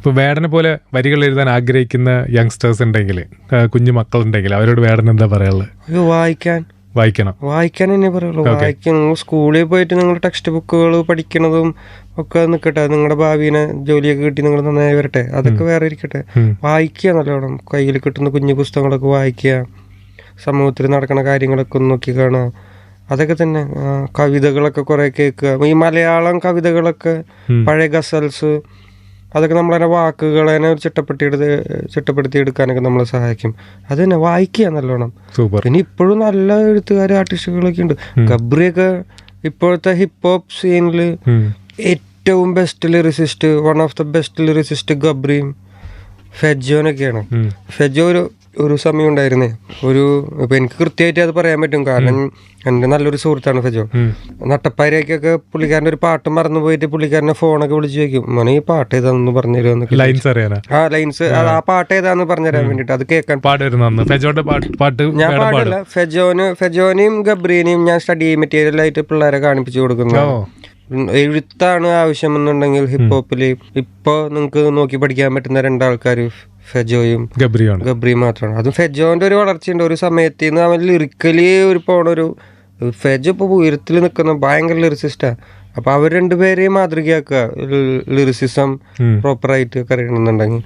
ഇപ്പോൾ വേടനെ പോലെ വരികൾ എഴുതാൻ ആഗ്രഹിക്കുന്ന യങ്സ്റ്റേഴ്സ് ഉണ്ടെങ്കിൽ, കുഞ്ഞു മക്കളുണ്ടെങ്കിൽ അവരോട് വേടൻ എന്താ പറയാനുള്ളത്? വായിക്കാൻ തന്നെ പറയുള്ളൂ. നിങ്ങൾ സ്കൂളിൽ പോയിട്ട് നിങ്ങൾ ടെക്സ്റ്റ് ബുക്കുകൾ പഠിക്കണതും ഒക്കെ നിൽക്കട്ടെ, നിങ്ങളുടെ ഭാവിനെ ജോലിയൊക്കെ കിട്ടി നിങ്ങൾ നന്നായി വരട്ടെ, അതൊക്കെ വേറെ ഇരിക്കട്ടെ. വായിക്കുക നല്ലോണം. കയ്യിൽ കിട്ടുന്ന കുഞ്ഞു പുസ്തകങ്ങളൊക്കെ വായിക്കുക, സമൂഹത്തിൽ നടക്കുന്ന കാര്യങ്ങളൊക്കെ ഒന്ന് നോക്കി കാണുക, അതൊക്കെ തന്നെ. കവിതകളൊക്കെ കുറെ കേൾക്കുക. ഈ മലയാളം കവിതകളൊക്കെ, പഴയ ഗസൽസ്, അതൊക്കെ നമ്മളതിനെ വാക്കുകളെ ചിട്ടപ്പെടുത്തി എടുക്കാനൊക്കെ നമ്മളെ സഹായിക്കും. അത് തന്നെ വായിക്കുക നല്ലോണം. പിന്നെ ഇപ്പോഴും നല്ല എഴുത്തുകാർ, ആർട്ടിസ്റ്റുകളൊക്കെ ഉണ്ട്. ഗബ്രിയൊക്കെ ഇപ്പോഴത്തെ ഹിപ്പ് ഹോപ്പ് സീനിൽ ഏറ്റവും best lyricist, one of the best lyricist ഗബ്രിയും ഫെജോനൊക്കെയാണ്. ഫെജോ ഒരു സമയം ഉണ്ടായിരുന്നേ, ഇപ്പൊ എനിക്ക് കൃത്യമായിട്ട് അത് പറയാൻ പറ്റും, കാരണം എൻ്റെ നല്ലൊരു സുഹൃത്താണ് ഫെജോ. നട്ടപ്പാരയ്ക്കൊക്കെ പുള്ളിക്കാരൻ്റെ ഒരു പാട്ട് മറന്നു പോയിട്ട് പുള്ളിക്കാരനെ ഫോണൊക്കെ വിളിച്ചു ചോദിക്കും, മോനെ ഈ പാട്ട് ഏതാന്ന് പറഞ്ഞു തരുമോ, ലൈൻസ് ആ പാട്ട് ഏതാന്ന് പറഞ്ഞുതരാൻ വേണ്ടിട്ട്, അത് കേൾക്കാൻ. ഞാൻ പാടില്ല. ഫെജോനെയും ഗബ്രീനെയും ഞാൻ സ്റ്റഡി മെറ്റീരിയലായിട്ട് പിള്ളേരെ കാണിപ്പിച്ചു കൊടുക്കുന്നു. എഴുത്താണ് ആവശ്യമെന്നുണ്ടെങ്കിൽ ഹിപ്പ് ഹോപ്പില് ഇപ്പൊ നിങ്ങൾക്ക് നോക്കി പഠിക്കാൻ പറ്റുന്ന രണ്ടാൾക്കാർ ഫെജോയും ഗബ്രിയും മാത്രമാണ്. അതും ഫെജോന്റെ ഒരു വളർച്ചയുണ്ട്. ഒരു സമയത്ത് നിന്ന് അവൻ ലിറിക്കലി ഫെജോ ഇപ്പൊ ഉയരത്തിൽ നിൽക്കുന്ന ഭയങ്കര ലിറിസിസ്റ്റാ. അപ്പൊ അവർ രണ്ടുപേരെയും മാതൃകയാക്കുക, ലിറിസിസം പ്രോപ്പറായിട്ട് ഒക്കെ അറിയണമെന്നുണ്ടെങ്കിൽ.